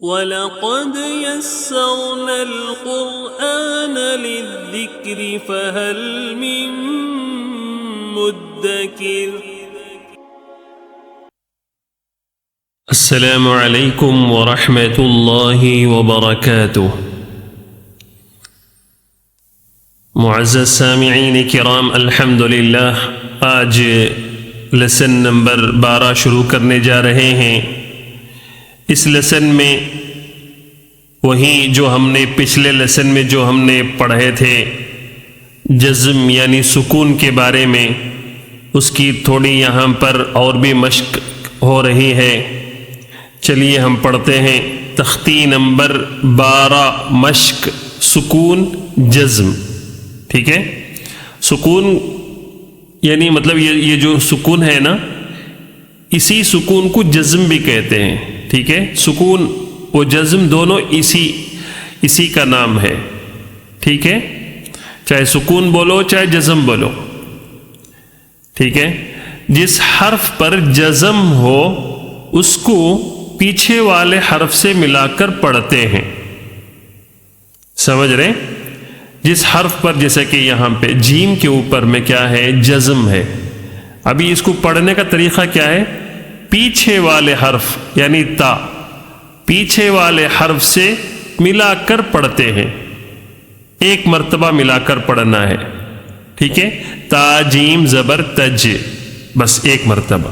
وَلَقَدْ يَسَّرْنَا الْقُرْآنَ لِلذِّكْرِ فَهَلْ مِن مُّدَّكِرٍ۔ السلام علیکم ورحمۃ اللہ وبرکاتہ۔ معزز سامعین کرام، الحمدللہ آج لیسن نمبر 12 شروع کرنے جا رہے ہیں۔ اس لیسن میں وہی جو ہم نے پچھلے لیسن میں جو ہم نے پڑھے تھے جزم یعنی سکون کے بارے میں، اس کی تھوڑی یہاں پر اور بھی مشق ہو رہی ہے۔ چلیے ہم پڑھتے ہیں تختی نمبر 12، مشق سکون جزم۔ ٹھیک ہے، سکون یعنی مطلب یہ جو سکون ہے نا، اسی سکون کو جزم بھی کہتے ہیں۔ ٹھیک ہے، سکون و جزم دونوں اسی کا نام ہے۔ ٹھیک ہے، چاہے سکون بولو چاہے جزم بولو۔ ٹھیک ہے، جس حرف پر جزم ہو اس کو پیچھے والے حرف سے ملا کر پڑھتے ہیں۔ سمجھ رہے؟ جس حرف پر، جیسے کہ یہاں پہ جیم کے اوپر میں کیا ہے، جزم ہے۔ ابھی اس کو پڑھنے کا طریقہ کیا ہے؟ پیچھے والے حرف یعنی تا، پیچھے والے حرف سے ملا کر پڑھتے ہیں، ایک مرتبہ ملا کر پڑھنا ہے۔ ٹھیک ہے، تا جیم زبر تج، بس ایک مرتبہ۔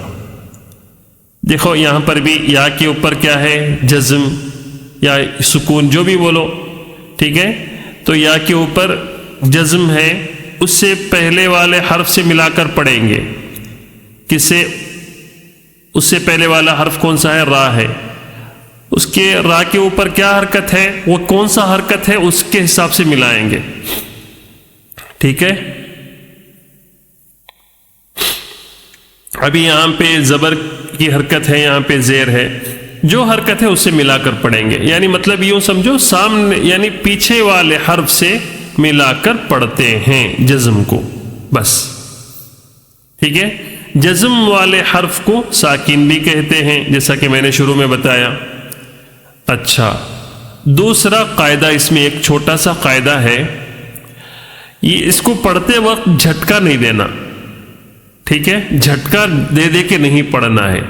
دیکھو یہاں پر بھی یا کے اوپر کیا ہے، جزم یا سکون جو بھی بولو۔ ٹھیک ہے، تو یا کے اوپر جزم ہے، اس سے پہلے والے حرف سے ملا کر پڑھیں گے۔ کس سے؟ اس سے پہلے والا حرف کون سا ہے؟ را ہے۔ اس کے را کے اوپر کیا حرکت ہے، وہ کون سا حرکت ہے، اس کے حساب سے ملائیں گے۔ ٹھیک ہے، ابھی یہاں پہ زبر کی حرکت ہے، یہاں پہ زیر ہے، جو حرکت ہے اس سے ملا کر پڑھیں گے۔ یعنی مطلب یوں سمجھو، سامنے یعنی پیچھے والے حرف سے ملا کر پڑھتے ہیں جزم کو، بس۔ ٹھیک ہے، جزم والے حرف کو ساکن بھی کہتے ہیں، جیسا کہ میں نے شروع میں بتایا۔ اچھا، دوسرا قاعدہ اس میں ایک چھوٹا سا قاعدہ ہے، یہ اس کو پڑھتے وقت جھٹکا نہیں دینا۔ ٹھیک ہے، جھٹکا دے دے کے نہیں پڑھنا ہے۔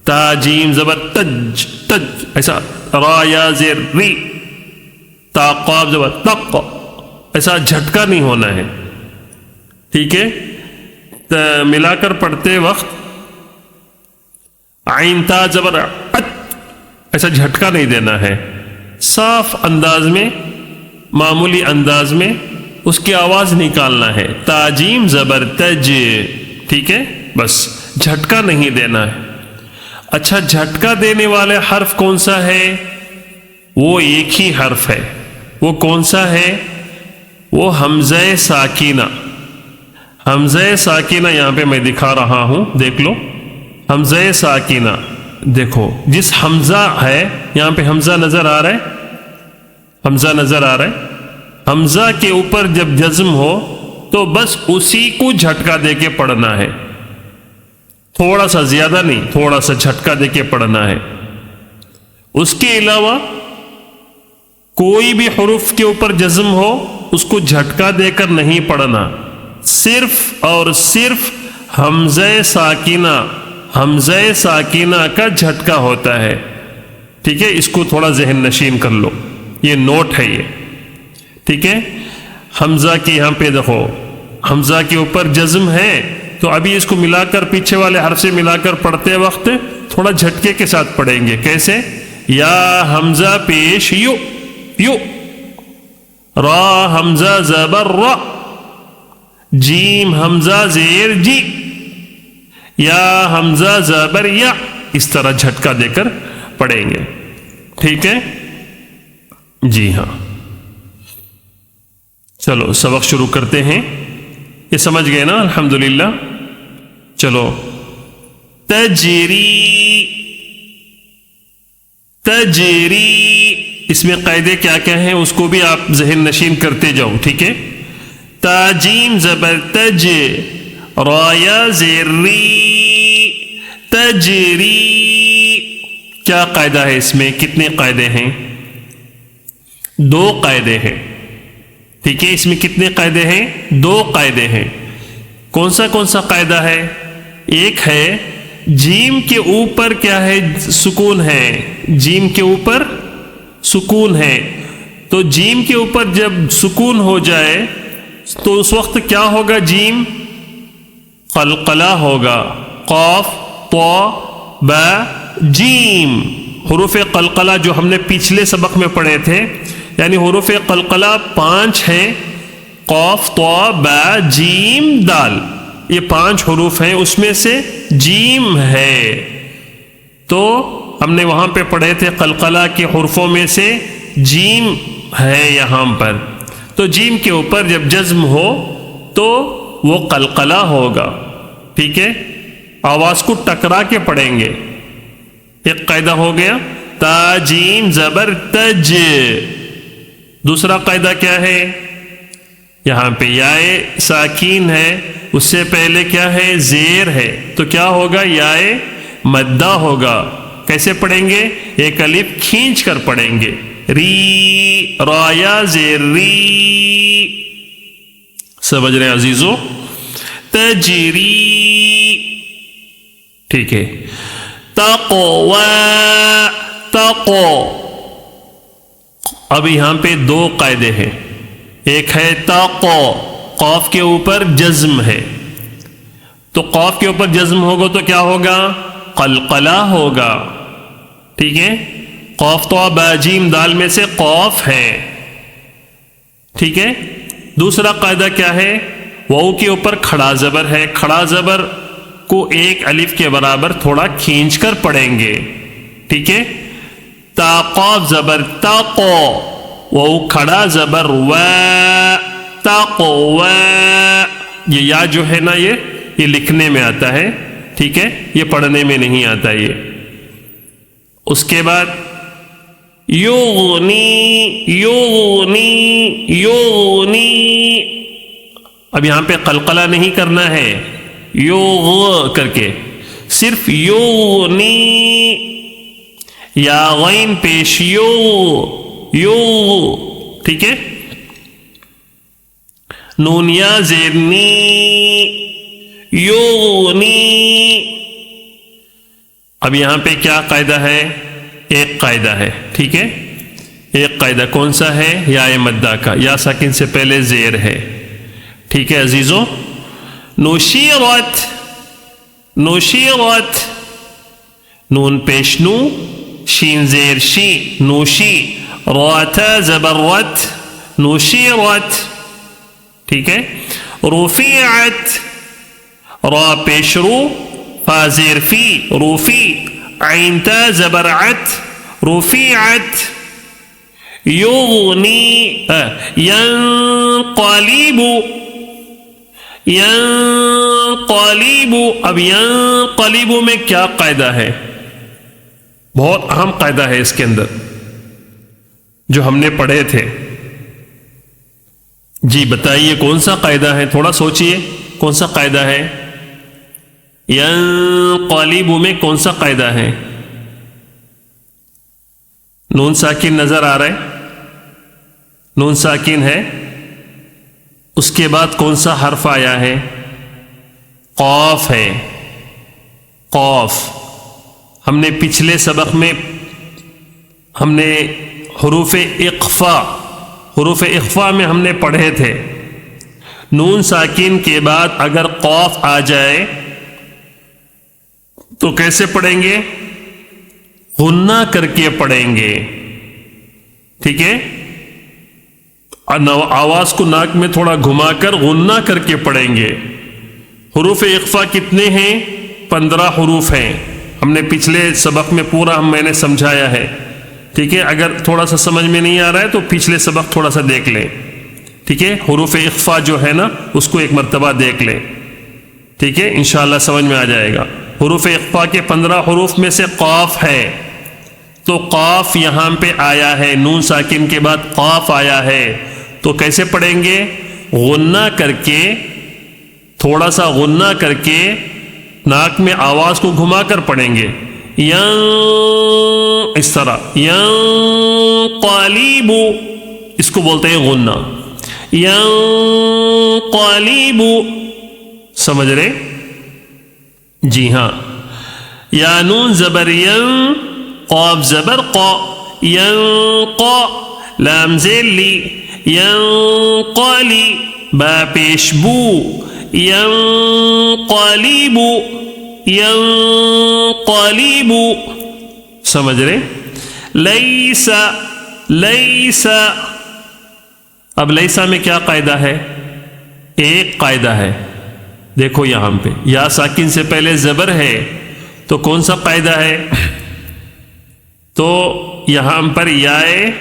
تا جیم زبر تج تج، ایسا را یا زیر ری، تا قاف زبر تق، ایسا جھٹکا نہیں ہونا ہے۔ ٹھیک ہے، ملا کر پڑھتے وقت عین تا زبر ات، ایسا جھٹکا نہیں دینا ہے۔ صاف انداز میں، معمولی انداز میں اس کی آواز نکالنا ہے، تاجیم زبر تج۔ ٹھیک ہے، بس جھٹکا نہیں دینا ہے۔ اچھا، جھٹکا دینے والے حرف کون سا ہے؟ وہ ایک ہی حرف ہے۔ وہ کون سا ہے؟ وہ حمزہ ساکینہ۔ حمزہ ساکینہ یہاں پہ میں دکھا رہا ہوں، دیکھ لو، حمزہ ساکینہ۔ دیکھو جس حمزہ ہے، یہاں پہ حمزہ نظر آ رہا ہے، حمزہ نظر آ رہا ہے۔ حمزہ کے اوپر جب جزم ہو تو بس اسی کو جھٹکا دے کے پڑھنا ہے، تھوڑا سا، زیادہ نہیں، تھوڑا سا جھٹکا دے کے پڑھنا ہے۔ اس کے علاوہ کوئی بھی حروف کے اوپر جزم ہو اس کو جھٹکا دے کر نہیں پڑھنا، صرف اور صرف حمزہ ساکینہ، حمزہ ساکینہ کا جھٹکا ہوتا ہے۔ ٹھیک ہے، اس کو تھوڑا ذہن نشین کر لو، یہ نوٹ ہے یہ۔ ٹھیک ہے، حمزہ کی یہاں پہ دیکھو، حمزہ کے اوپر جزم ہے، تو ابھی اس کو ملا کر پیچھے والے حرف سے ملا کر پڑھتے وقت تھوڑا جھٹکے کے ساتھ پڑھیں گے۔ کیسے؟ یا حمزہ پیش یو یو، را حمزہ زبر را، جیم حمزہ زیر جی، یا حمزہ زبر یا، اس طرح جھٹکا دے کر پڑھیں گے۔ ٹھیک ہے جی ہاں، چلو سبق شروع کرتے ہیں۔ یہ سمجھ گئے نا؟ الحمدللہ۔ چلو، تجری، تجری، اس میں قاعدے کیا کیا ہیں اس کو بھی آپ ذہن نشین کرتے جاؤ۔ ٹھیک ہے، تاجیم زبر تج، رایا زیر ری، تجری، کیا قاعدہ ہے اس میں؟ کتنے قاعدے ہیں؟ 2 قاعدے ہیں. ٹھیک ہے، اس میں کتنے قاعدے ہیں؟ 2 قاعدے ہیں. کون سا قاعدہ ہے؟ ایک ہے جیم کے اوپر کیا ہے؟ سکون ہے. جیم کے اوپر سکون ہے، تو جیم کے اوپر جب سکون ہو جائے تو اس وقت کیا ہوگا؟ جیم قلقلہ ہوگا. قاف طا با جیم، حروف قلقلہ جو ہم نے پچھلے سبق میں پڑھے تھے، یعنی حروف قلقلہ 5 ہیں. قاف طا با جیم دال، یہ 5 حروف ہیں، اس میں سے جیم ہے. تو ہم نے وہاں پہ پڑھے تھے قلقلہ کے حروفوں میں سے جیم ہے یہاں پر. تو جیم کے اوپر جب جزم ہو تو وہ قلقلہ ہوگا. ٹھیک ہے، آواز کو ٹکرا کے پڑھیں گے. ایک قاعدہ ہو گیا تا جیم زبر تج. دوسرا قاعدہ کیا ہے؟ یہاں پہ یائے ساکین ہے، اس سے پہلے کیا ہے؟ زیر ہے، تو کیا ہوگا؟ یائے مدہ ہوگا. کیسے پڑھیں گے؟ ایک الف کھینچ کر پڑھیں گے. ری رایا زیر ری. سمجھ رہے ہیں عزیزو؟ تجری. ٹھیک ہے. تقوی تقو. اب یہاں پہ 2 قاعدے ہیں. ایک ہے تقو، قاف کے اوپر جزم ہے، تو قاف کے اوپر جزم ہوگا تو کیا ہوگا؟ قلقلہ ہوگا. ٹھیک ہے، قاف طا با جیم دال میں سے قاف ہے. ٹھیک ہے. دوسرا قاعدہ کیا ہے؟ واو کے اوپر کھڑا زبر ہے، کھڑا زبر کو ایک الف کے برابر تھوڑا کھینچ کر پڑھیں گے. ٹھیک ہے. تا قاف زبر تاقو، واو کھڑا زبر و، تاقو و. یہ یا جو ہے نا یہ لکھنے میں آتا ہے. ٹھیک ہے، یہ پڑھنے میں نہیں آتا یہ. اس کے بعد یغنی یغنی یغنی. اب یہاں پہ قلقلہ نہیں کرنا ہے یوغ کر کے، صرف یغنی. یا غین پیش یو یو. ٹھیک ہے. نون یا زیرنی یغنی. اب یہاں پہ کیا قاعدہ ہے؟ ایک قاعدہ ہے. ٹھیک ہے، ایک قاعدہ کون سا ہے؟ یا مدہ کا، یا ساکن سے پہلے زیر ہے. ٹھیک ہے عزیزو. نشیرت نشیرت، نون پیش نو، شین زیر شی، نوشی. راتا زبر رت، نشیرت. ٹھیک ہے. رفیعت، را پیش رو، فا زیر فی، روفی. عین تا زبر عت، رفیعت. یغنی ینقلب ینقلب. اب ینقلب میں کیا قاعدہ ہے؟ بہت اہم قاعدہ ہے اس کے اندر جو ہم نے پڑھے تھے. جی بتائیے کون سا قاعدہ ہے؟ تھوڑا سوچئے کون سا قاعدہ ہے؟ ینقلب میں کون سا قاعدہ ہے؟ نون ساکن نظر آ رہا ہے؟ نون ساکن ہے. اس کے بعد کون سا حرف آیا ہے؟ قاف ہے. قاف. ہم نے پچھلے سبق میں ہم نے حروف اخفا میں ہم نے پڑھے تھے. نون ساکن کے بعد اگر قاف آ جائے تو کیسے پڑھیں گے؟ غنہ کر کے پڑھیں گے. ٹھیک ہے. آواز کو ناک میں تھوڑا گھما کر غنہ کر کے پڑھیں گے. حروف اخفا کتنے ہیں؟ 15 حروف ہیں. ہم نے پچھلے سبق میں پورا میں نے سمجھایا ہے. ٹھیک ہے. اگر تھوڑا سا سمجھ میں نہیں آ رہا ہے تو پچھلے سبق تھوڑا سا دیکھ لیں. ٹھیک ہے. حروف اخفا جو ہے نا اس کو ایک مرتبہ دیکھ لیں. ٹھیک ہے، انشاءاللہ سمجھ میں آ جائے گا. حروف اخفا کے 15 حروف میں سے قاف ہے، تو قاف یہاں پہ آیا ہے. نون ساکن کے بعد قاف آیا ہے، تو کیسے پڑھیں گے؟ غنہ کر کے، تھوڑا سا غنہ کر کے ناک میں آواز کو گھما کر پڑھیں گے. اس طرح ینقلب، اس کو بولتے ہیں غنہ، ینقلب، سمجھ رہے؟ جی ہاں، یا نون زبر ین، قاف زبر قا، ینقا، لام زیر لی، ینقلی، با پیش بو، ینقلب، ینقلب، سمجھ رہے؟ لیس، لیس، اب لیسا میں کیا قاعدہ ہے؟ ایک قاعدہ ہے، دیکھو یہاں پہ یا ساکن سے پہلے زبر ہے تو کون سا قاعدہ ہے؟ تو یہاں پر یائے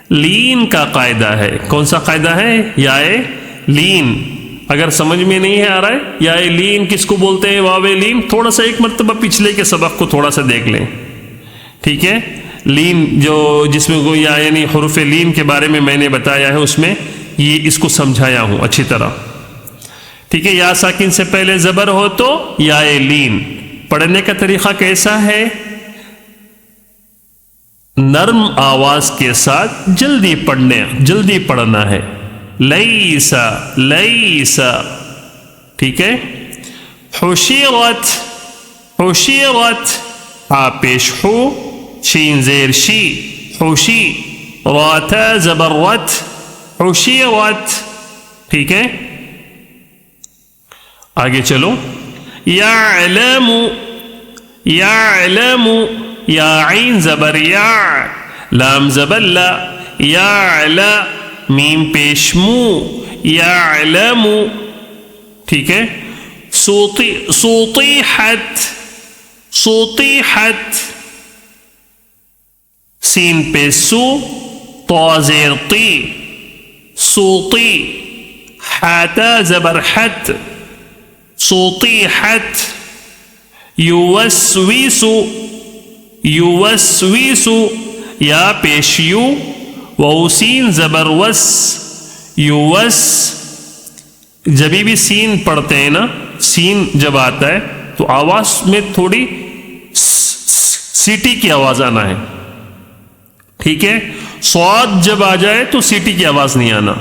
لین کا قاعدہ ہے۔ کون سا قاعدہ ہے؟ یائے لین۔ اگر سمجھ میں نہیں ہے آ رہا ہے یائے لین کس کو بولتے ہیں، واو لین، تھوڑا سا ایک مرتبہ پچھلے کے سبق کو تھوڑا سا دیکھ لیں، ٹھیک ہے؟ لین جو جس میں یا یعنی حروف لین کے بارے میں میں نے بتایا ہے، اس میں یہ اس کو سمجھایا ہوں اچھی طرح، ٹھیک ہے؟ یا ساکن سے پہلے زبر ہو تو یائے لین۔ پڑھنے کا طریقہ کیسا ہے؟ نرم آواز کے ساتھ جلدی پڑھنا ہے، لیسا، لیسا، ٹھیک ہے؟ حشرت، حشرت، پیش ہو، شین زیر شی، حشی، راتا زبر رت، حشرت، ٹھیک ہے؟ آگے چلو، یعلم، یعلم، یا عین زبر یا، لام زبر لا، یعلا، میم پیش مو، یعلم، ٹھیک ہے؟ سوطیحت، سوطیحت، سین پہ سو، طا زیر طی، سوطی، حاتا زبر حت، سوطیحت، یوسویس، یوسویس، یا پیش یو، وسین زبر وس، یوس، جب بھی سین پڑھتے ہیں نا، سین جب آتا ہے تو آواز میں تھوڑی سیٹی کی آواز آنا ہے، ٹھیک ہے؟ صاد جب آ جائے تو سیٹی کی آواز نہیں آنا،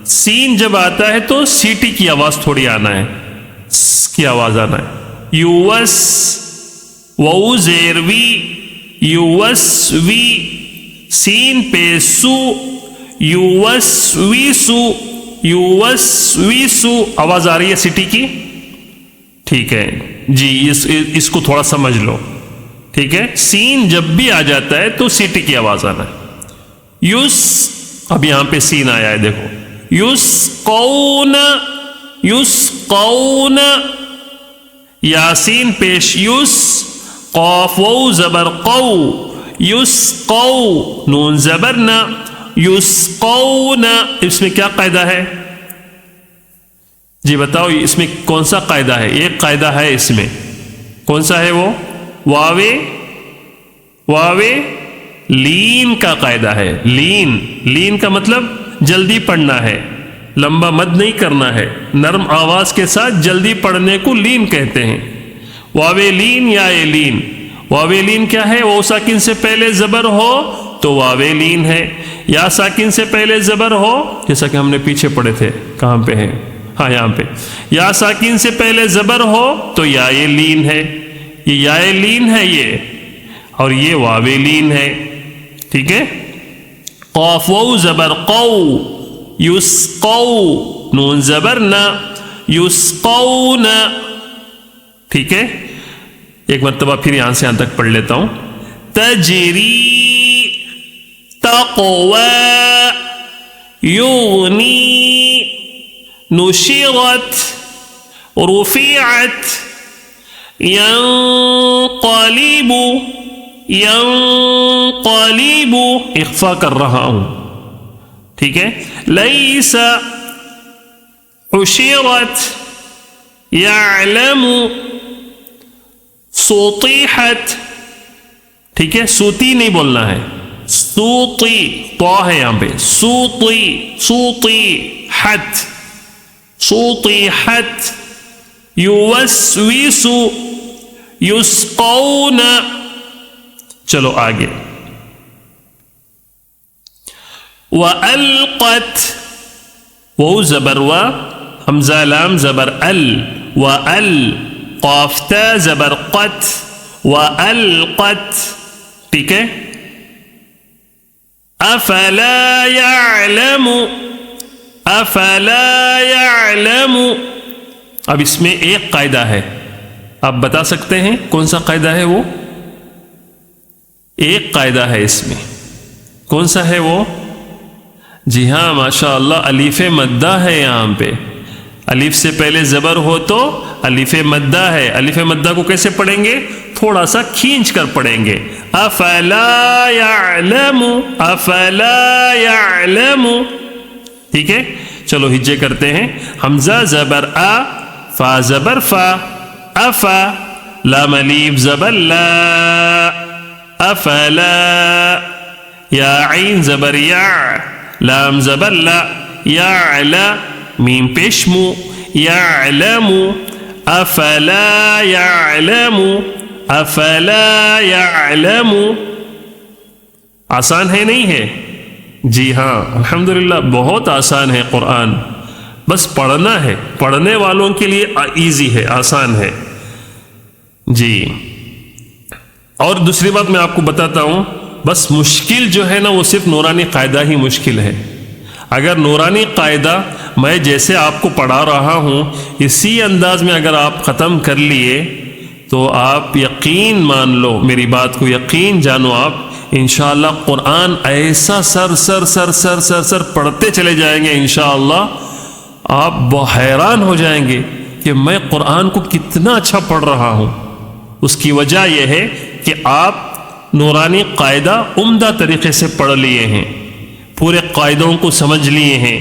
سین جب آتا ہے تو سیٹی کی آواز تھوڑی آنا ہے، کی آواز آنا ہے۔ یوس، وو زیر وی، یوس وی، سین پہ سو، یوس ویسو، یوس ویسو، آواز آ رہی ہے سیٹی کی، ٹھیک ہے جی؟ اس کو تھوڑا سمجھ لو، ٹھیک ہے؟ سین جب بھی آ جاتا ہے تو سیٹی کی آواز آنا ہے۔ یوس، اب یہاں پہ سین آیا ہے دیکھو، یسقون، یسقون، یاسین پیش یس، قاف وو زبر قو، یسقو، نون زبر نا، یسقون، اس میں کیا قاعدہ ہے جی بتاؤ؟ اس میں کون سا قاعدہ ہے؟ ایک قاعدہ ہے اس میں، کون سا ہے وہ؟ واوے، واوے لین کا قاعدہ ہے۔ لین، لین کا مطلب جلدی پڑھنا ہے، لمبا مد نہیں کرنا ہے، نرم آواز کے ساتھ جلدی پڑھنے کو لین کہتے ہیں۔ واوے لین یا لین، واوے لین کیا ہے؟ وہ ساکن سے پہلے زبر ہو تو واوے لین ہے، یا ساکن سے پہلے زبر ہو، جیسا کہ ہم نے پیچھے پڑھے تھے، کہاں پہ ہے؟ ہاں یہاں پہ، یا ساکن سے پہلے زبر ہو تو یا لین ہے، یہ یا لین ہے یہ، اور یہ واوے لین ہے، ٹھیک ہے؟ قاف وو زبر قو، یسقو، نون زبر نا، یسقون، ٹھیک ہے؟ ایک مرتبہ پھر یہاں سے یہاں تک پڑھ لیتا ہوں۔ تجری، تقوی، یغنی، نشرت، رفعت، ینقلب، ینقلب، اخفا کر رہا ہوں، ٹھیک ہے؟ لیس، حشرت، یعلم، سوطیحت، ٹھیک ہے؟ سوتی نہیں بولنا ہے، سوطی، تو ہے یہاں پہ، سوطی، سوطی حت، سوطیحت، یوسویس، یسقون. چلو آگے. وَأَلْقَتْ واو زبر و حمزہ لام زبر ال وَأَل قاف تا زبر قت وَأَلْقَتْ. ٹھیک ہے. افلا يعلم افلا يعلم. اب اس میں ایک قاعدہ ہے, آپ بتا سکتے ہیں کون سا قاعدہ ہے وہ؟ ایک قاعدہ ہے اس میں, کون سا ہے وہ؟ جی ہاں ماشاء اللہ, الف مدہ ہے یہاں پہ. الف سے پہلے زبر ہو تو الف مدہ ہے. الف مدہ کو کیسے پڑھیں گے؟ تھوڑا سا کھینچ کر پڑھیں گے. افلا يعلم افلا يعلم. ٹھیک ہے. چلو ہجے کرتے ہیں. حمزہ زبر آ, فا زبر فا, افا. لام الف زبر لا, افلا. یا عین زبر یا, لام زبر لا, یعلا. میم پیش مو, یعلم. افلا يعلم افلا يعلم. آسان ہے نہیں ہے؟ جی ہاں الحمدللہ بہت آسان ہے قرآن, بس پڑھنا ہے. پڑھنے والوں کے لیے ایزی ہے, آسان ہے. جی اور دوسری بات میں آپ کو بتاتا ہوں, بس مشکل جو ہے نا وہ صرف نورانی قاعدہ ہی مشکل ہے. اگر نورانی قاعدہ میں جیسے آپ کو پڑھا رہا ہوں اسی انداز میں اگر آپ ختم کر لیے تو آپ یقین مان لو, میری بات کو یقین جانو, آپ انشاءاللہ قرآن ایسا سر سر سر سر سر سر پڑھتے چلے جائیں گے انشاءاللہ, آپ حیران ہو جائیں گے کہ میں قرآن کو کتنا اچھا پڑھ رہا ہوں. اس کی وجہ یہ ہے کہ آپ نورانی قاعدہ عمدہ طریقے سے پڑھ لیے ہیں, پورے قاعدوں کو سمجھ لیے ہیں,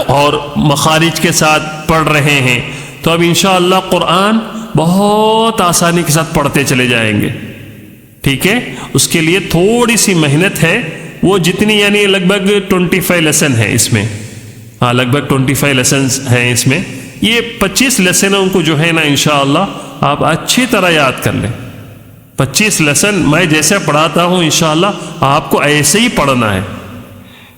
اور مخارج کے ساتھ پڑھ رہے ہیں. تو اب انشاءاللہ قرآن بہت آسانی کے ساتھ پڑھتے چلے جائیں گے. ٹھیک ہے. اس کے لیے تھوڑی سی محنت ہے, وہ جتنی یعنی لگ بھگ 25 لیسن ہے اس میں. ہاں لگ بھگ 25 لیسنز ہیں اس میں. یہ 25 لیسنوں کو جو ہے نا انشاءاللہ آپ اچھی طرح یاد کر لیں. 25 لیسن میں جیسے پڑھاتا ہوں انشاءاللہ آپ کو ایسے ہی پڑھنا ہے.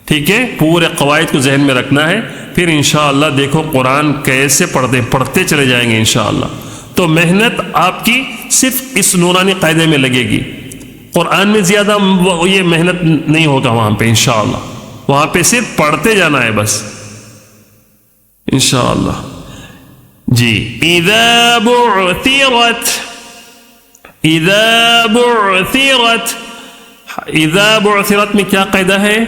ٹھیک ہے. پورے قواعد کو ذہن میں رکھنا ہے, پھر انشاءاللہ دیکھو قرآن کیسے پڑھتے چلے جائیں گے انشاءاللہ. تو محنت آپ کی صرف اس نورانی قاعدے میں لگے گی. قرآن میں زیادہ یہ محنت نہیں ہوگا وہاں پہ انشاءاللہ. وہاں پہ صرف پڑھتے جانا ہے بس انشاءاللہ. جی اذا بعثرت اذا بعثرت. اذا بعثرت میں کیا قاعدہ ہے؟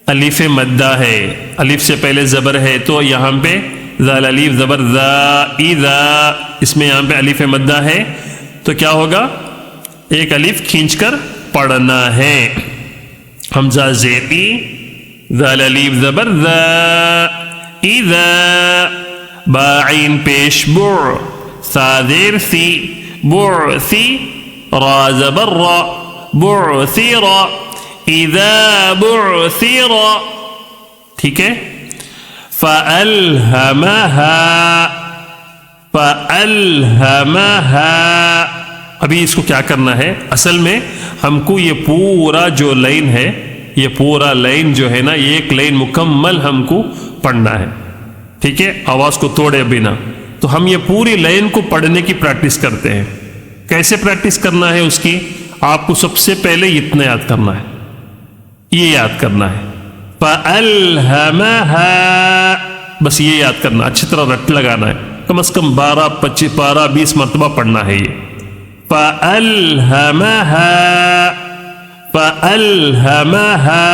الف مدہ ہے, الف سے پہلے زبر ہے تو یہاں پہ ذال الف زبر ذا, اذا. اس میں یہاں پہ الف مدہ ہے تو کیا ہوگا؟ ایک الف کھینچ کر پڑھنا ہے. حمزہ زیر ای, ذال الف زبر ذا, اذا. باعین پیش بع, ثا زیر ثی, بعثی. را زبر را, بعثرا. اذا بعثر. ٹھیک ہے. فألهمها فألهمها. ابھی اس کو کیا کرنا ہے؟ اصل میں ہم کو یہ پورا جو لائن ہے, یہ پورا لائن جو ہے نا, یہ ایک لائن مکمل ہم کو پڑھنا ہے. ٹھیک ہے. آواز کو توڑے بنا. تو ہم یہ پوری لائن کو پڑھنے کی پریکٹس کرتے ہیں. کیسے پریکٹس کرنا ہے اس کی؟ آپ کو سب سے پہلے اتنا یاد کرنا ہے, یہ یاد کرنا ہے. فَأَلْهَمَهَا. بس یہ یاد کرنا, اچھی طرح رٹ لگانا ہے, کم از کم 12-20 مرتبہ پڑھنا ہے یہ. فَأَلْهَمَهَا فَأَلْهَمَهَا.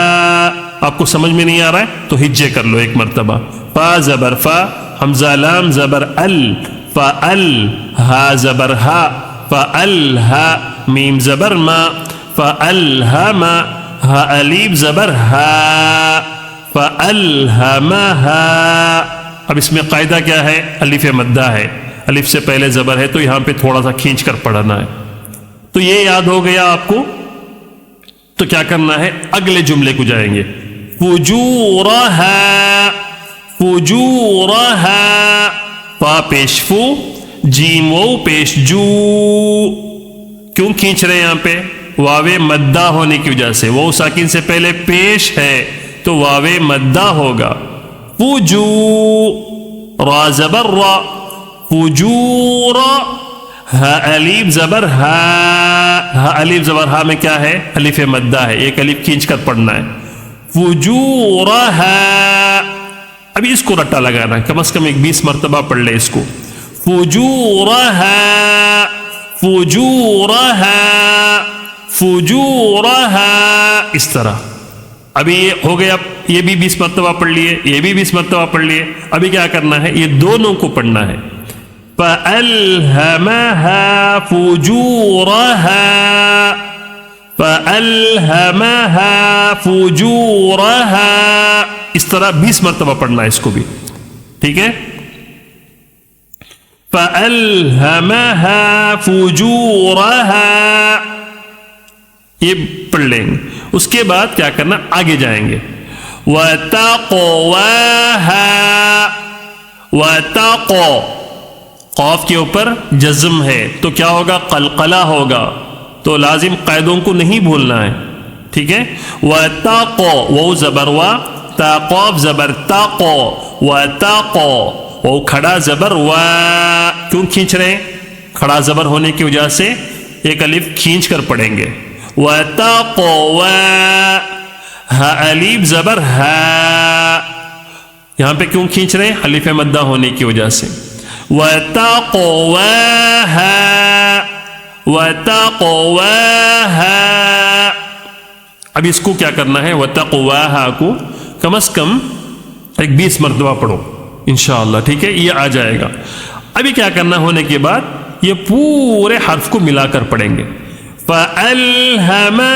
آپ کو سمجھ میں نہیں آ رہا ہے تو ہجے کر لو ایک مرتبہ. فا زبر فا, حمزہ لام زبر ال, فَأَل. ہا زبر ہا, فَأَلْهَا. میم زبر ما, فَأَلْهَمَا. ہا الف زبر ہا, فَأَلْهَمَهَا. اب اس میں قاعدہ کیا ہے؟ الف مدہ ہے, الف سے پہلے زبر ہے تو یہاں پہ تھوڑا سا کھینچ کر پڑھنا ہے. تو یہ یاد ہو گیا آپ کو. تو کیا کرنا ہے؟ اگلے جملے کو جائیں گے. فجورها فجورها. فا پیش فو, جیم واو پیش جو. کیوں کھینچ رہے ہیں یہاں پہ؟ واوے مدہ ہونے کی وجہ سے. واو ساکن سے پہلے پیش ہے تو واوے مدہ ہوگا. فجو را زبر را فجورا. ہا الف زبر ہا. ہا الف زبر ہا میں کیا ہے؟ الف مدہ ہے. ایک الف کھینچ کر پڑھنا ہے. فجورہا. ابھی اس کو رٹا لگانا ہے. کم از کم 20 مرتبہ پڑھ لے اس کو. فجورہا فجورہا فجورہا. اس طرح. ابھی یہ ہو گیا. یہ بھی 20 مرتبہ پڑھ لیے, یہ بھی 20 مرتبہ پڑھ لیے. ابھی کیا کرنا ہے؟ یہ دونوں کو پڑھنا ہے. فَأَلْهَمَهَا فُجُورَهَا فَأَلْهَمَهَا فُجُورَهَا. اس طرح 20 مرتبہ پڑھنا ہے اس کو بھی. ٹھیک ہے؟ فَأَلْهَمَهَا فُجُورَهَا. یہ پڑھ لیں گے. اس کے بعد کیا کرنا؟ آگے جائیں گے. وَتَقْوَاهَا. وَتَقْوَ قاف کے اوپر جزم ہے تو کیا ہوگا؟ قلقلہ ہوگا. تو لازم قاعدوں کو نہیں بھولنا ہے. ٹھیک ہے؟ وَتَقْوَ وہ زبر وا, تا قاف زبر تاق. وَتَقْوَ وہ کھڑا زبر وا. کیوں کھینچ رہے ہیں؟ کھڑا زبر ہونے کی وجہ سے ایک الف کھینچ کر پڑھیں گے. وَتَقْوَ ہا الف زبر ہا. یہاں پہ کیوں کھینچ رہے ہیں؟ الف مدہ ہونے کی وجہ سے. وَتَقْوَاهَا وَتَقْوَاهَا. اب اس کو کیا کرنا ہے؟ وَتَقْوَاهَا کو کم از کم 20 مرتبہ پڑھو انشاءاللہ. ٹھیک ہے؟ یہ آ جائے گا. ابھی کیا کرنا ہونے کے بعد یہ پورے حرف کو ملا کر پڑھیں گے. فَأَلْهَمَهَا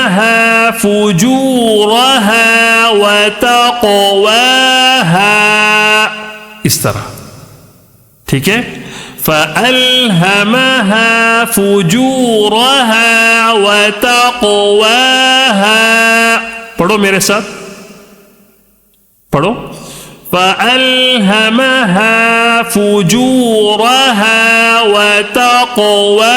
فُجُورَهَا وَتَقْوَاهَا. اس طرح. ٹھیک ہے؟ فَأَلْهَمَهَا فُجُورَهَا وَتَقْوَاهَا. پڑھو میرے ساتھ. پڑھو. فَأَلْهَمَهَا فُجُورَهَا وَتَقْوَاهَا.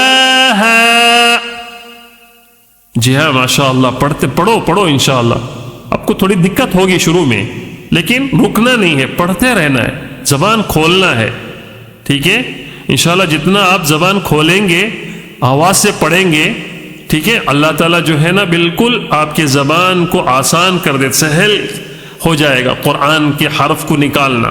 جی ہاں ماشاءاللہ. پڑھو انشاءاللہ. آپ کو تھوڑی دقت ہوگی شروع میں لیکن رکنا نہیں ہے, پڑھتے رہنا ہے, زبان کھولنا ہے. ٹھیک ہے؟ انشاءاللہ جتنا آپ زبان کھولیں گے, آواز سے پڑھیں گے, ٹھیک ہے, اللہ تعالیٰ جو ہے نا بالکل آپ کے زبان کو آسان کر دے, سہل ہو جائے گا قرآن کے حرف کو نکالنا.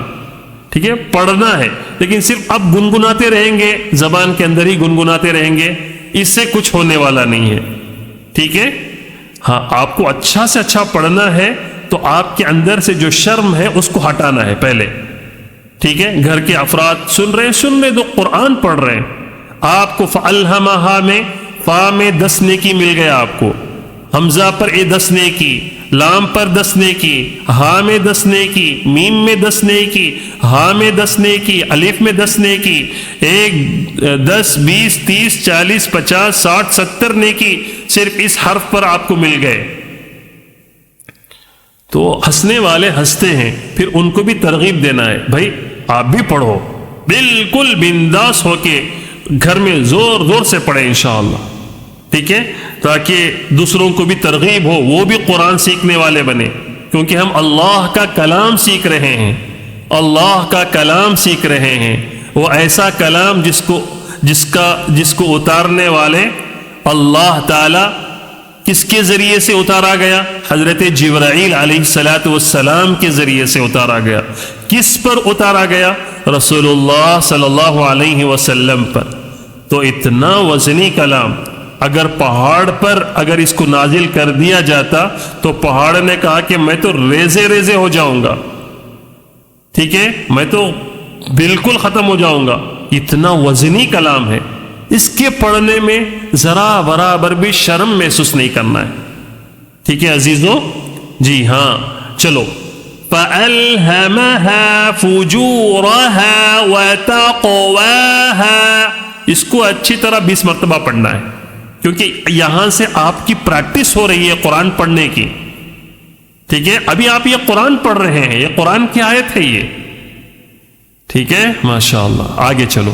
ٹھیک ہے؟ پڑھنا ہے لیکن صرف اب گنگناتے رہیں گے, زبان کے اندر ہی گنگناتے رہیں گے, اس سے کچھ ہونے والا نہیں ہے. ٹھیک ہے؟ ہاں, آپ کو اچھا سے اچھا پڑھنا ہے تو آپ کے اندر سے جو شرم ہے اس کو ہٹانا ہے پہلے. ٹھیک ہے؟ گھر کے افراد سن رہے ہیں, سننے دو, قرآن پڑھ رہے ہیں. آپ کو فَأَلْهَمَهَا میں فا میں 10 نیکی مل گیا آپ کو, حمزہ پر 10 نیکی, لام پر 10 نیکی, ہا میں 10 نیکی, میم میں 10 نیکی, ہا میں 10 نیکی, الف میں 10 نیکی, 1 10 20 30 40 50 60 70 نیکی صرف اس حرف پر آپ کو مل گئے. تو ہنسنے والے ہنستے ہیں, پھر ان کو بھی ترغیب دینا ہے, بھائی آپ بھی پڑھو, بالکل بنداس ہو کے گھر میں زور زور سے پڑھیں انشاءاللہ. ٹھیک ہے؟ تاکہ دوسروں کو بھی ترغیب ہو, وہ بھی قرآن سیکھنے والے بنے, کیونکہ ہم اللہ کا کلام سیکھ رہے ہیں. اللہ کا کلام سیکھ رہے ہیں, وہ ایسا کلام جس کو اتارنے والے اللہ تعالی کس کے ذریعے سے اتارا گیا؟ حضرت جبرائیل علیہ السلام کے ذریعے سے اتارا گیا. کس پر اتارا گیا؟ رسول اللہ صلی اللہ علیہ وسلم پر. تو اتنا وزنی کلام اگر پہاڑ پر اگر اس کو نازل کر دیا جاتا تو پہاڑ نے کہا کہ میں تو ریزے ریزے ہو جاؤں گا. ٹھیک ہے؟ میں تو بالکل ختم ہو جاؤں گا. اتنا وزنی کلام ہے, اس کے پڑھنے میں ذرا برابر بھی شرم محسوس نہیں کرنا ہے. ٹھیک ہے عزیزوں؟ جی ہاں, چلو. فَأَلْهَمَهَا فُجُورَهَا وَتَقْوَاهَا. اس کو اچھی طرح 20 مرتبہ پڑھنا ہے, کیونکہ یہاں سے آپ کی پریکٹس ہو رہی ہے قرآن پڑھنے کی. ٹھیک ہے؟ ابھی آپ یہ قرآن پڑھ رہے ہیں, یہ قرآن کی آیت ہے یہ. ٹھیک ہے؟ ماشاءاللہ. آگے چلو.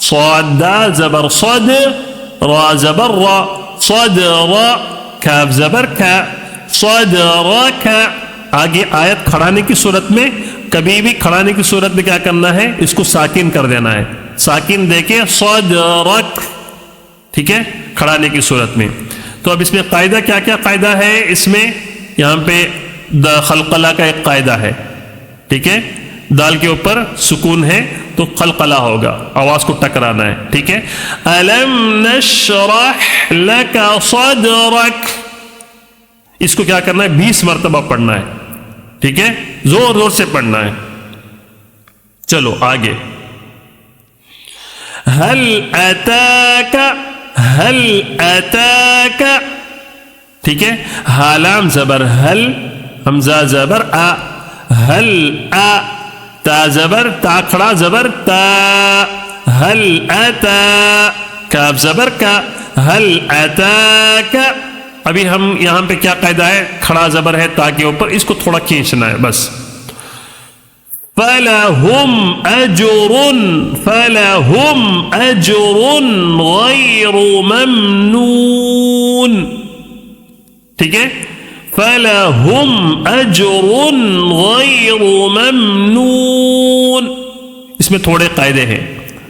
صاد دال زبر صد، را زبر را، صدر، کاف زبر کا، صدرک۔ آگے آیت کھڑانے کی صورت میں کبھی بھی کھڑانے کی صورت میں کیا کرنا ہے؟ اس کو ساکن کر دینا ہے، ساکن دے کے صدرک، ٹھیک ہے، کھڑانے کی صورت میں۔ تو اب اس میں قاعدہ کیا کیا قاعدہ ہے؟ اس میں یہاں پہ خلقلہ کا ایک قاعدہ ہے، ٹھیک ہے، دال کے اوپر سکون ہے تو قلقلہ ہوگا، آواز کو ٹکرانا ہے، ٹھیک ہے۔ الم نشرح لک صدرک، اس کو کیا کرنا ہے؟ 20 مرتبہ پڑھنا ہے، ٹھیک ہے، زور زور سے پڑھنا ہے۔ چلو آگے، هل اتاک، هل اتاک، ٹھیک ہے، حالام زبر هل، حمزہ زبر آ، هل آ، تا زبر تا کھڑا زبر تا، هل اتا، کاف زبر کا، هل اتاک۔ ابھی ہم یہاں پہ کیا قاعدہ ہے؟ کھڑا زبر ہے تا کے اوپر، اس کو تھوڑا کھینچنا ہے بس۔ فَلَهُمْ أَجْرٌ، فَلَهُمْ أَجْرٌ غَيْرُ مَمْنُونٍ، ٹھیک ہے، فَلَهُمْ أَجْرٌ غَيْرُ مَمْنُونٍ۔ اس میں تھوڑے قاعدے ہیں،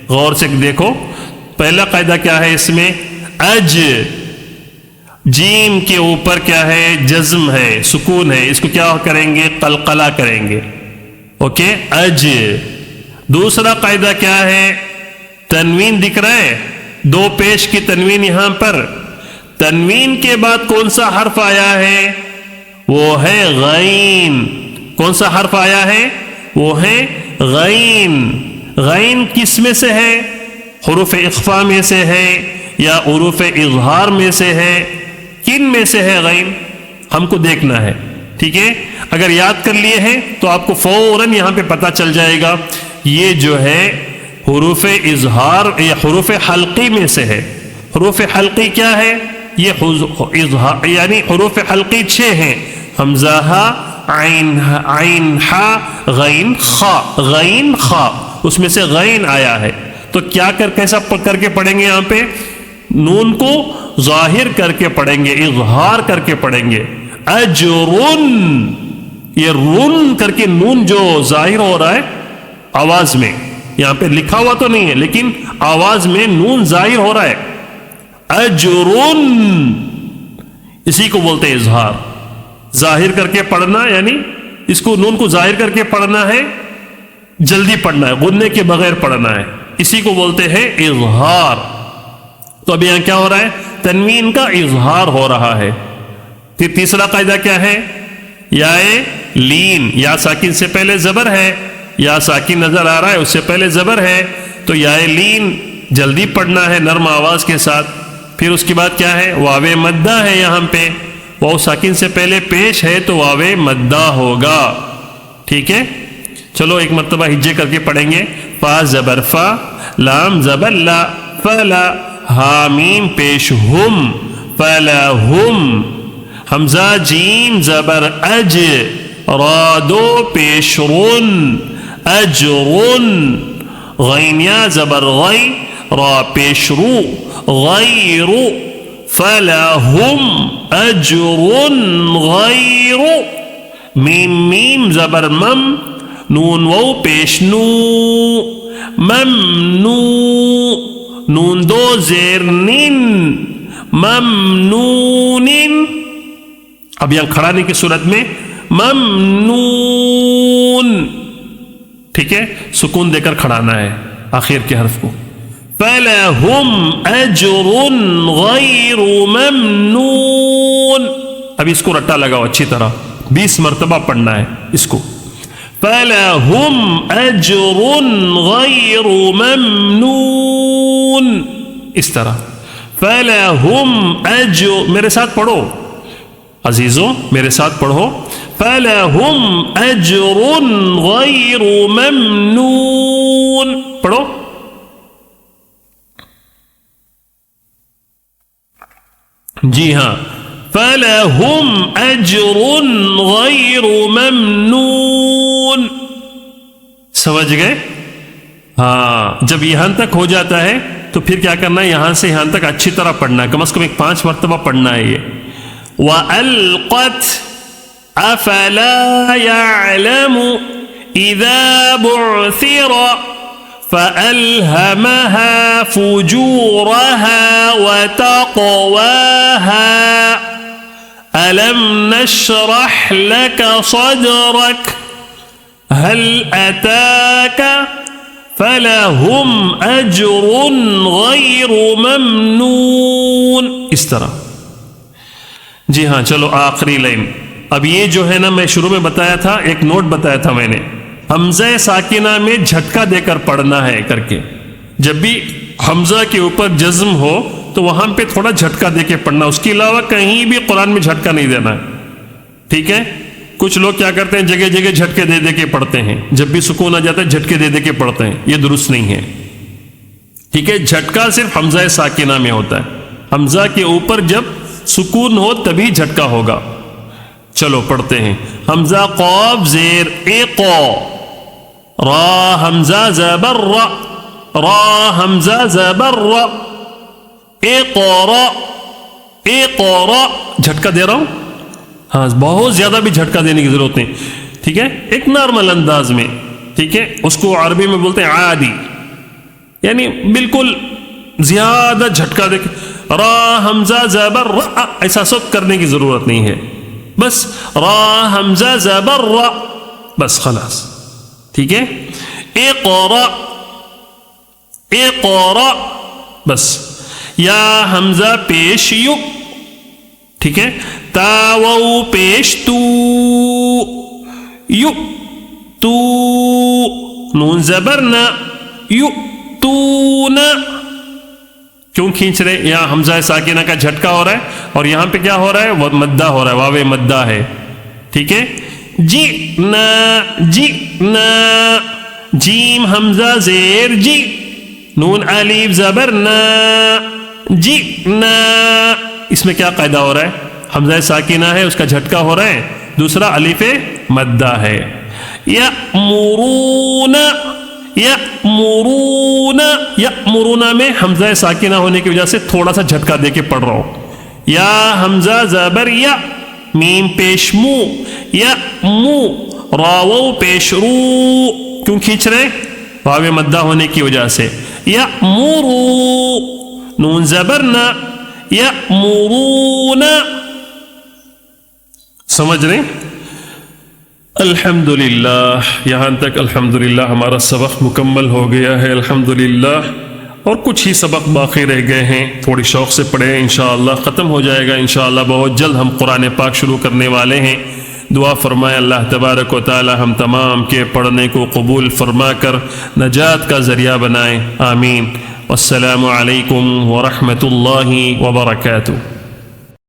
غور سے دیکھو۔ پہلا قاعدہ کیا ہے اس میں؟ اج، جیم کے اوپر کیا ہے؟ جزم ہے، سکون ہے، اس کو کیا کریں گے؟ قلقلہ کریں گے، اوکے، اج۔ دوسرا قاعدہ کیا ہے؟ تنوین دکھ رہا ہے، دو پیش کی تنوین یہاں پر، تنوین کے بعد کون سا حرف آیا ہے؟ وہ ہے غین۔ کون سا حرف آیا ہے؟ وہ ہے غین۔ غین کس میں سے ہے؟ حروف اخفا میں سے ہے یا حروف اظہار میں سے ہے؟ کن میں سے ہے غین؟ ہم کو دیکھنا ہے، ٹھیک ہے۔ اگر یاد کر لیے ہیں تو آپ کو فوراً یہاں پہ پتہ چل جائے گا یہ جو ہے حروف اظہار یا حروف حلقی میں سے ہے۔ حروف حلقی کیا ہے؟ یہ یعنی حروف حلقی 6 ہیں، حمزہ ہا، عین ہا، غین خا، غین خا، اس میں سے غین آیا ہے۔ تو کیا کیسا کر کے پڑھیں گے؟ یہاں پہ نون کو ظاہر کر کے پڑھیں گے، اظہار کر کے پڑھیں گے۔ اجرن، یہ رن کر کے نون جو ظاہر ہو رہا ہے آواز میں، یہاں پہ لکھا ہوا تو نہیں ہے لیکن آواز میں نون ظاہر ہو رہا ہے۔ اجرن، اسی کو بولتے ہیں اظہار، ظاہر کر کے پڑھنا، یعنی اس کو نون کو ظاہر کر کے پڑھنا ہے، جلدی پڑھنا ہے، غننے کے بغیر پڑھنا ہے، اسی کو بولتے ہیں اظہار۔ تو اب یہاں کیا ہو رہا ہے؟ تنوین کا اظہار ہو رہا ہے۔ پھر تیسرا قاعدہ کیا ہے؟ یا لین، یا ساکن سے پہلے زبر ہے، یا ساکن نظر آ رہا ہے اس سے پہلے زبر ہے، تو یا لین جلدی پڑھنا ہے نرم آواز کے ساتھ۔ پھر اس کے بعد کیا ہے؟ واو مدہ ہے، یہاں پہ واو ساکن سے پہلے پیش ہے تو واو مدہ ہوگا، ٹھیک ہے۔ چلو ایک مرتبہ ہجے کر کے پڑھیں گے۔ فا زبر فا، لام زبر لا، فلا، حامیم پیش ہم، فلہم، حمزہ جیم زبر اج، را دو پیش رن، اجرن، غینیا زبر غی، را پیش رو، غیر، فلہم اجر غیر، میم میم زبر مم، نون وو پیش نو، ممنو، نون دو زیر نن، ممنون۔ اب یہاں کھڑانے کی صورت میں ممنون، ٹھیک ہے، سکون دے کر کھڑانا ہے آخر کے حرف کو۔ فَلَهُمْ أَجْرٌ غَيْرُ مَمْنُونٍ۔ اب اس کو رٹا لگاؤ اچھی طرح، 20 مرتبہ پڑھنا ہے اس کو۔ فَلَهُمْ أَجْرٌ غَيْرُ مَمْنُونٍ، اس طرح۔ فَلَهُمْ أَجْرٌ، میرے ساتھ پڑھو عزیزوں، میرے ساتھ پڑھو، فَلَهُمْ أَجْرٌ غَيْرُ مَمْنُونٍ، پڑھو، جی ہاں، فَلَهُمْ أَجْرٌ غَيْرُ مَمْنُونٍ، سمجھ گئے؟ ہاں، جب یہاں تک ہو جاتا ہے تو پھر کیا کرنا ہے، یہاں سے یہاں تک اچھی طرح پڑھنا ہے، کم از کم ایک 5 مرتبہ پڑھنا ہے یہ۔ وَأَلْقَتْ أَفَلَا يَعْلَمُ إِذَا بُعْثِرَ فَأَلْهَمَهَا فُجُورَهَا وَتَقْوَاهَا أَلَمْ نَشْرَحْ لَكَ صَدْرَكَ هَلْ أَتَاكَ فَلَهُمْ أَجْرٌ غَيْرُ مَمْنُونٍ، اس طرح۔ جی ہاں، چلو آخری لائن۔ اب یہ جو ہے نا، میں شروع میں بتایا تھا، ایک نوٹ بتایا تھا میں نے، حمزہ ساکنہ میں جھٹکا دے کر پڑھنا ہے کر کے، جب بھی حمزہ کے اوپر جزم ہو تو وہاں پہ تھوڑا جھٹکا دے کے پڑھنا، اس کے علاوہ کہیں بھی قرآن میں جھٹکا نہیں دینا ہے، ٹھیک ہے؟ کچھ لوگ کیا کرتے ہیں، جگہ جگہ جھٹکے دے دے کے پڑھتے ہیں، جب بھی سکون آ جاتا ہے جھٹکے دے دے کے پڑھتے ہیں، یہ درست نہیں ہے، ٹھیک ہے؟ جھٹکا صرف حمزہ ساکنہ میں ہوتا ہے، حمزہ کے اوپر جب سکون ہو تبھی جھٹکا ہوگا۔ چلو پڑھتے ہیں، حمزہ قاف زیر اقا، را حمزہ زبر را، را حمزہ زبر را، اقرا، اقرا، جھٹکا دے رہا ہوں، ہاں بہت زیادہ بھی جھٹکا دینے کی ضرورت نہیں، ٹھیک ہے؟ ایک نارمل انداز میں، ٹھیک ہے؟ اس کو عربی میں بولتے ہیں عادی، یعنی بالکل زیادہ جھٹکا دے کے، را حمزہ زبر را، ایسا سب کرنے کی ضرورت نہیں ہے، بس را حمزہ زبر را، بس خلاص، ٹھیک ہے؟ اقرا، اقرا، بس، یا حمزہ پیش یو، ٹھیک ہے؟ تا واو پیش تو، یو تو، نون زبر نا، یو تو نا، کیوں کھینچ رہے؟ یہاں حمزہ ساکنہ کا جھٹکا ہو رہا ہے اور یہاں پہ کیا ہو رہا ہے، مدہ ہو رہا ہے، واو مدہ ہے، ٹھیک ہے؟ جئنا، جئنا، جیم حمزہ زیر جی، نون الف زبر نا، جئنا، اس میں کیا قاعدہ ہو رہا ہے؟ حمزہ ساکنہ ہے، اس کا جھٹکا ہو رہا ہے، دوسرا الف مدہ ہے۔ یأمرون، یأمرون، یأمرون میں حمزہ ساکنہ ہونے کی وجہ سے تھوڑا سا جھٹکا دے کے پڑھ رہا ہوں، یا حمزہ زبر یا، میم پیش مو، یأمو، راو پیش رو، کیوں کھینچ رہے؟ واو مدہ ہونے کی وجہ سے، یأمرو، نون زبر نا، یأمرون، سمجھ رہے؟ الحمدللہ، یہاں تک الحمدللہ ہمارا سبق مکمل ہو گیا ہے الحمدللہ، اور کچھ ہی سبق باقی رہ گئے ہیں، تھوڑی شوق سے پڑھیں، انشاءاللہ ختم ہو جائے گا انشاءاللہ، بہت جلد ہم قرآن پاک شروع کرنے والے ہیں۔ دعا فرمائے اللہ تبارک و تعالی ہم تمام کے پڑھنے کو قبول فرما کر نجات کا ذریعہ بنائیں، آمین۔ والسلام علیکم ورحمۃ اللہ وبرکاتہ۔